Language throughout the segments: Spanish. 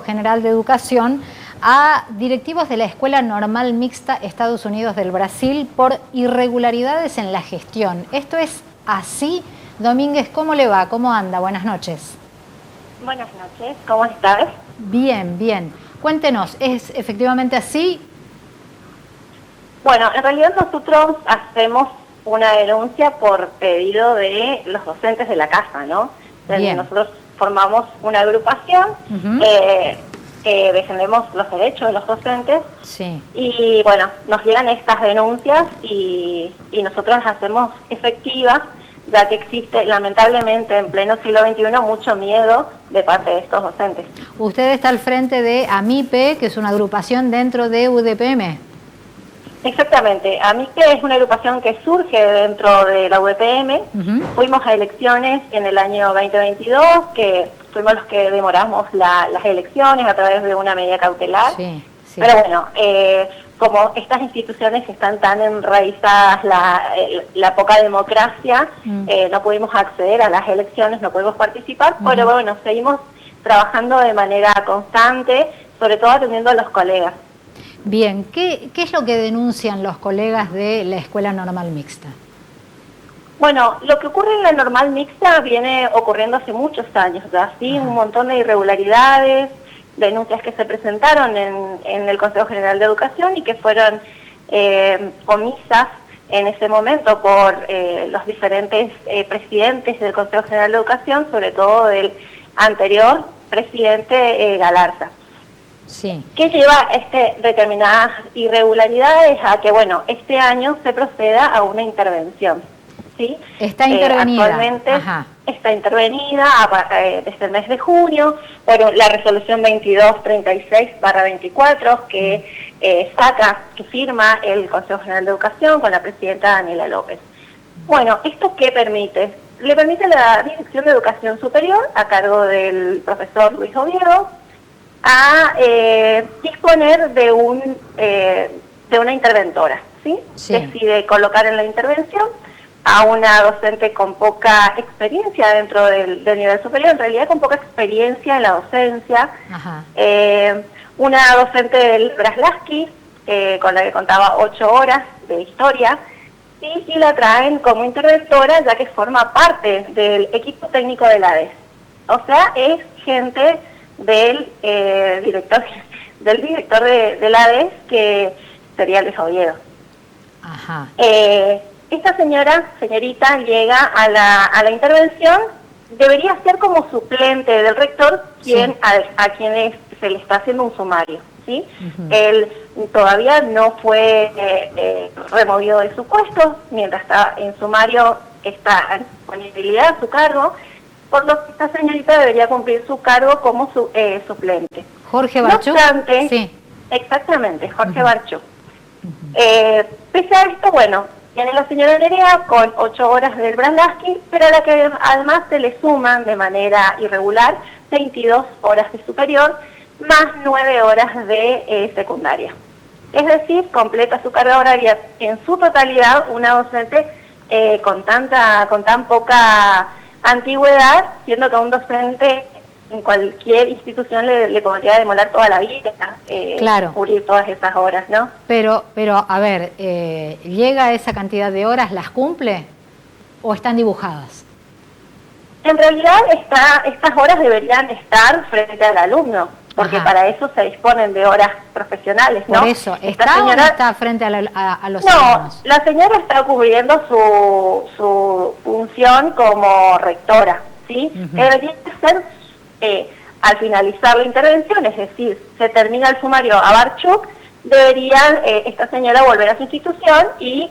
General de Educación a directivos de la Escuela Normal Mixta Estados Unidos del Brasil por irregularidades en la gestión. ¿Esto es así? Domínguez, ¿cómo le va? ¿Cómo anda? Buenas noches. Buenas noches, ¿cómo estás? Bien, bien. Cuéntenos, ¿es efectivamente así? Bueno, en realidad nosotros hacemos una denuncia por pedido de los docentes de la casa, ¿no? Bien. Nosotros formamos una agrupación que defendemos los derechos de los docentes. Sí. Y bueno, nos llegan estas denuncias y nosotros las hacemos efectivas, ya que existe lamentablemente en pleno siglo XXI mucho miedo de parte de estos docentes. Usted está al frente de AMIPE, que es una agrupación dentro de UDPM. Exactamente, AMIPE es una agrupación que surge dentro de la UDPM. Fuimos a elecciones en el año 2022, que fuimos los que demoramos las elecciones a través de una medida cautelar. Sí. Pero bueno, como estas instituciones están tan enraizadas, la poca democracia, no pudimos acceder a las elecciones, no pudimos participar, pero bueno, seguimos trabajando de manera constante, sobre todo atendiendo a los colegas. Bien, ¿qué es lo que denuncian los colegas de la Escuela Normal Mixta? Bueno, lo que ocurre en la Normal Mixta viene ocurriendo hace muchos años, ya, ¿sí? Un montón de irregularidades, denuncias que se presentaron en el Consejo General de Educación y que fueron omisas en ese momento por los diferentes presidentes del Consejo General de Educación, sobre todo del anterior presidente Galarza. Sí. ¿Qué lleva determinadas irregularidades a que, bueno, este año se proceda a una intervención? ¿Sí? Está intervenida. Actualmente está intervenida desde el mes de junio por la resolución 2236/24 que firma el Consejo General de Educación con la presidenta Daniela López. Bueno, ¿esto qué permite? Le permite la Dirección de Educación Superior, a cargo del profesor Luis Oviedo, a disponer de una interventora, ¿sí? Sí. Decide colocar en la intervención a una docente con poca experiencia dentro del nivel superior, en realidad con poca experiencia en la docencia, una docente del Braslavsky, con la que contaba 8 horas de historia, y la traen como interventora ya que forma parte del equipo técnico de la ADES. O sea, es gente del director de la ADES, que sería Luis Oviedo. Esta señorita llega a la intervención, debería ser como suplente del rector, a quien se le está haciendo un sumario, ¿sí? Él todavía no fue removido de su puesto, mientras está en sumario está en disponibilidad a su cargo, por lo que esta señorita debería cumplir su cargo como suplente. Jorge Barchuk. No obstante, sí. Exactamente, Jorge Barchuk. Pese a esto, bueno, tiene la señora Nerea con 8 horas del Braslavsky, pero a la que además se le suman de manera irregular 22 horas de superior, más 9 horas de secundaria. Es decir, completa su carga horaria en su totalidad una docente con tan poca antigüedad, siendo que a un docente en cualquier institución le podría demorar toda la vida claro, cubrir todas esas horas, ¿no? Pero a ver, ¿llega a esa cantidad de horas? ¿Las cumple o están dibujadas? En realidad estas horas deberían estar frente al alumno, porque para eso se disponen de horas profesionales, ¿no? Por eso, ¿está o no está frente a los alumnos? No, la señora está cubriendo su función como rectora, ¿sí? Debería ser, al finalizar la intervención, es decir, se termina el sumario a Barchuk, debería esta señora volver a su institución y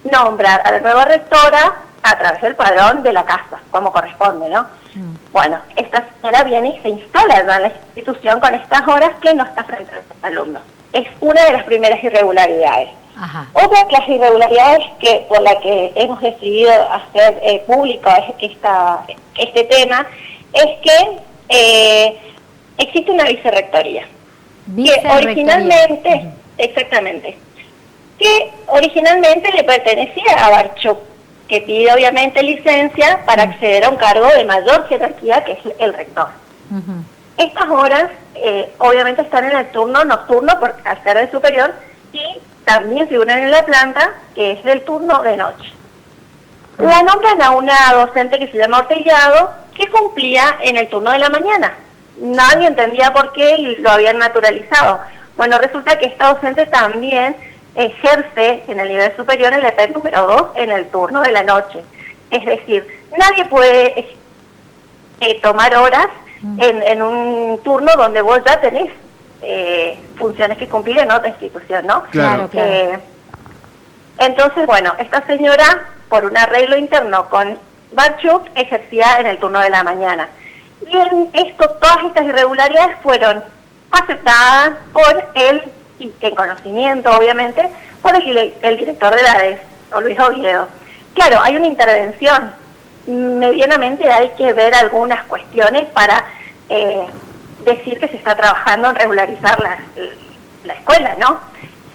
nombrar a la nueva rectora a través del padrón de la casa, como corresponde, ¿no? Bueno, esta señora viene y se instala en la institución con estas horas que no está frente a los alumnos. Es una de las primeras irregularidades. Otra de las irregularidades por la que hemos decidido hacer público este tema es que existe una vicerrectoría. Que originalmente, exactamente, que originalmente le pertenecía a Barchuk, que pide obviamente licencia para acceder a un cargo de mayor jerarquía, que es el rector. Estas horas obviamente están en el turno nocturno por al ser de superior y también figuran en la planta, que es del turno de noche. La nombran a una docente que se llama Ortellado, que cumplía en el turno de la mañana. Nadie entendía por qué y lo habían naturalizado. Bueno, resulta que esta docente también ejerce en el nivel superior el EP número 2 en el turno de la noche. Es decir, nadie puede tomar horas en un turno donde vos ya tenés funciones que cumplir en otra institución, ¿no? Claro. Entonces, bueno, esta señora, por un arreglo interno con Barchuk, ejercía en el turno de la mañana. Y en esto, todas estas irregularidades fueron aceptadas por él, y en conocimiento, obviamente, por el director de la ADES, Luis Oviedo. Claro, hay una intervención. Medianamente hay que ver algunas cuestiones para decir que se está trabajando en regularizar la escuela, ¿no?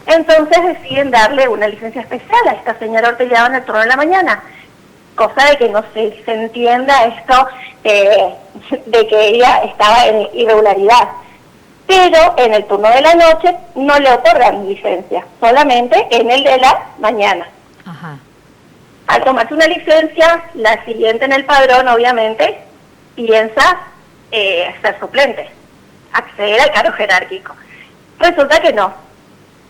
Entonces deciden darle una licencia especial a esta señora Ortellado en el turno de la mañana, cosa de que no se entienda esto de que ella estaba en irregularidad. Pero en el turno de la noche no le otorgan licencia, solamente en el de la mañana. Ajá. Al tomarse una licencia, la siguiente en el padrón, obviamente, piensa ser suplente, acceder al cargo jerárquico. Resulta que no,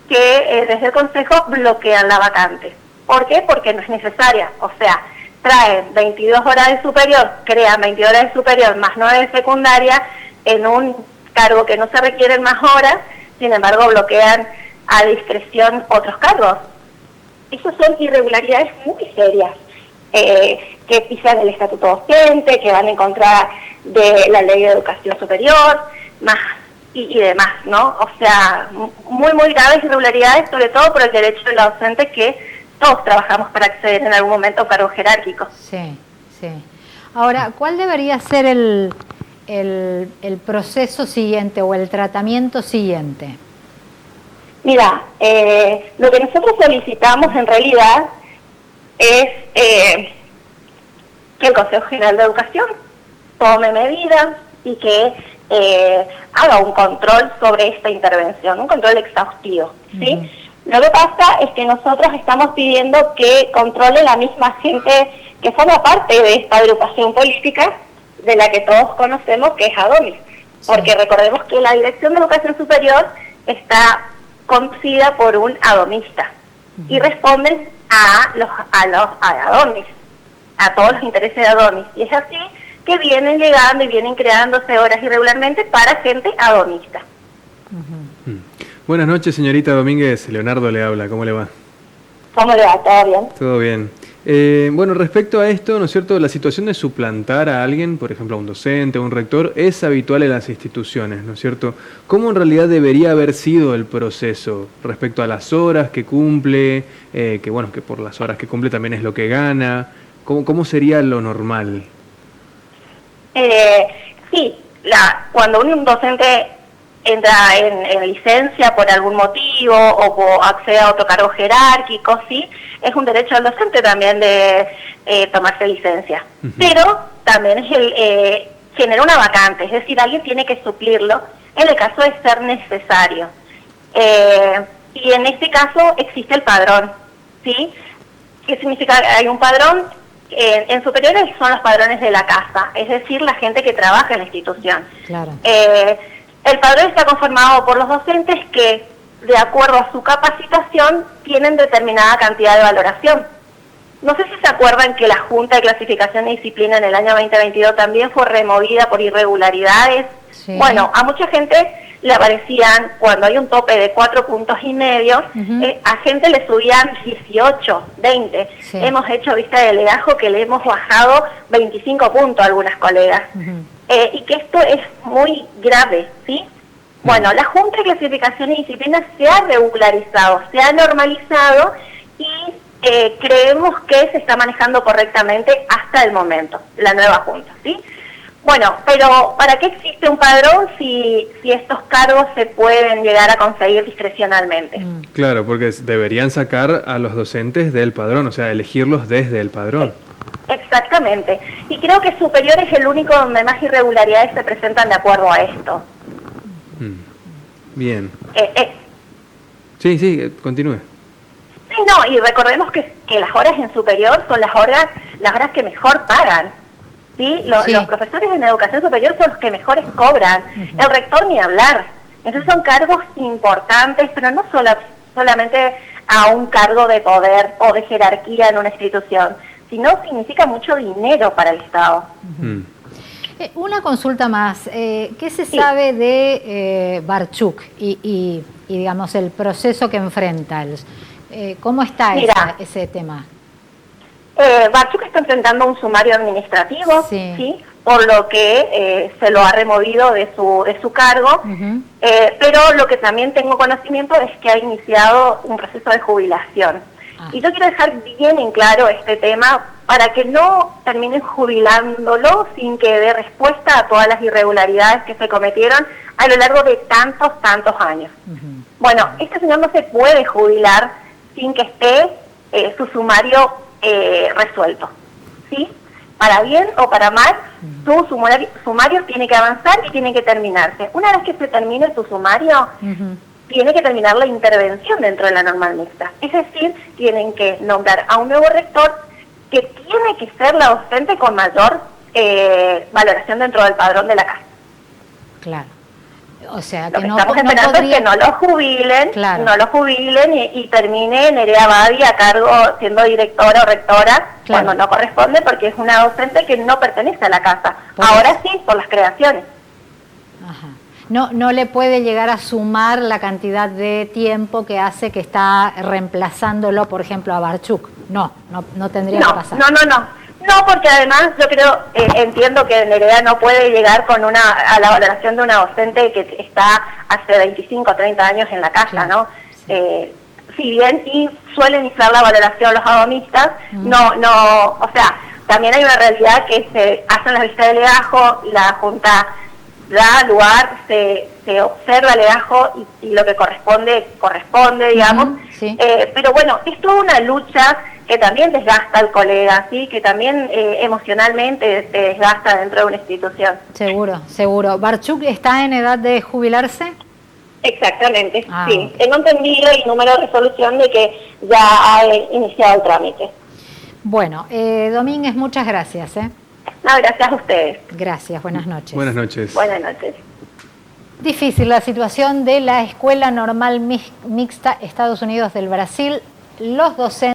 que desde el Consejo bloquean la vacante. ¿Por qué? Porque no es necesaria. O sea, traen 22 horas de superior, crean 22 horas de superior más 9 de secundaria en un cargo que no se requieren más horas, sin embargo bloquean a discreción otros cargos. Esas son irregularidades muy serias, que pisan el estatuto docente, que van en contra de la ley de educación superior, más y demás, ¿no? O sea, muy, muy graves irregularidades, sobre todo por el derecho de la docente, que todos trabajamos para acceder en algún momento a cargos jerárquicos. Sí. Ahora, ¿cuál debería ser el proceso siguiente o el tratamiento siguiente? Mira, lo que nosotros solicitamos en realidad es que el Consejo General de Educación tome medidas y que haga un control sobre esta intervención, un control exhaustivo, ¿sí? Lo que pasa es que nosotros estamos pidiendo que controle la misma gente que forma parte de esta agrupación política de la que todos conocemos, que es ADOMIS, porque recordemos que la Dirección de Educación Superior está conducida por un adomista y responden a ADOMIS, a todos los intereses de ADOMIS, y es así que vienen llegando y vienen creándose horas irregularmente para gente adomista. Buenas noches, señorita Domínguez. Leonardo le habla. ¿Cómo le va? ¿Cómo le va? ¿Todo bien? Todo bien. Bueno, respecto a esto, ¿no es cierto? La situación de suplantar a alguien, por ejemplo, a un docente, a un rector, es habitual en las instituciones, ¿no es cierto? ¿Cómo en realidad debería haber sido el proceso respecto a las horas que cumple, que bueno, que por las horas que cumple también es lo que gana? ¿Cómo sería lo normal? Sí, cuando un docente entra en licencia por algún motivo o accede a otro cargo jerárquico, sí, es un derecho del docente también de tomarse licencia. Pero también es genera una vacante, es decir, alguien tiene que suplirlo en el caso de ser necesario. Y en este caso existe el padrón, ¿sí? ¿Qué significa? Hay un padrón. En superiores son los padrones de la casa, es decir, la gente que trabaja en la institución. Claro. El padrón está conformado por los docentes que, de acuerdo a su capacitación, tienen determinada cantidad de valoración. No sé si se acuerdan que la Junta de Clasificación y Disciplina en el año 2022 también fue removida por irregularidades. Sí. Bueno, a mucha gente le aparecían, cuando hay un tope de 4,5 puntos, a gente le subían 18, 20. Sí. Hemos hecho vista de legajo que le hemos bajado 25 puntos a algunas colegas. Y que esto es muy grave, ¿sí? Bueno, la Junta de Clasificación y Disciplina se ha regularizado, se ha normalizado y creemos que se está manejando correctamente hasta el momento, la nueva Junta, ¿sí? Bueno, pero ¿para qué existe un padrón si estos cargos se pueden llegar a conseguir discrecionalmente? Claro, porque deberían sacar a los docentes del padrón, o sea, elegirlos desde el padrón. Exactamente. Y creo que superior es el único donde más irregularidades se presentan de acuerdo a esto. Bien. Sí, continúe. Sí, no, y recordemos que las horas en superior son las horas que mejor pagan. ¿Sí? Los profesores en educación superior son los que mejores cobran. El rector ni hablar. Entonces son cargos importantes, pero no solamente a un cargo de poder o de jerarquía en una institución, sino significa mucho dinero para el Estado. Una consulta más. ¿Qué se sabe de Barchuk y digamos, el proceso que enfrenta? ¿Cómo está ese tema? Barchuk está enfrentando un sumario administrativo, ¿sí? Por lo que se lo ha removido de su cargo, pero lo que también tengo conocimiento es que ha iniciado un proceso de jubilación. Y yo quiero dejar bien en claro este tema para que no terminen jubilándolo sin que dé respuesta a todas las irregularidades que se cometieron a lo largo de tantos años. Bueno, este señor no se puede jubilar sin que esté su sumario resuelto, ¿sí? Para bien o para mal, tu sumario tiene que avanzar y tiene que terminarse. Una vez que se termine tu sumario, tiene que terminar la intervención dentro de la normal mixta. Es decir, tienen que nombrar a un nuevo rector que tiene que ser la docente con mayor valoración dentro del padrón de la casa. Claro. O sea, Lo que estamos esperando es que no lo jubilen y termine Nerea Badi a cargo siendo directora o rectora cuando no corresponde, porque es una docente que no pertenece a la casa. Ahora sí, por las creaciones. No le puede llegar a sumar la cantidad de tiempo que hace que está reemplazándolo, por ejemplo, a Barchuk. No tendría que pasar. No, porque además yo entiendo que Nerea no puede llegar a la valoración de una docente que está hace 25 o 30 años en la casa, ¿no? Si bien suelen inflar la valoración los adomistas, o sea, también hay una realidad que se hacen las vistas de legajo, la Junta da lugar, se observa el legajo y lo que corresponde, digamos. Pero bueno, es toda una lucha que también desgasta al colega, ¿sí? Que también emocionalmente se desgasta dentro de una institución. Seguro. ¿Barchuk está en edad de jubilarse? Exactamente, sí. Okay. Tengo entendido el número de resolución de que ya ha iniciado el trámite. Bueno, Domínguez, muchas gracias. No, gracias a ustedes. Gracias, buenas noches. Buenas noches. Buenas noches. Difícil la situación de la Escuela Normal Mixta Estados Unidos del Brasil. Los docentes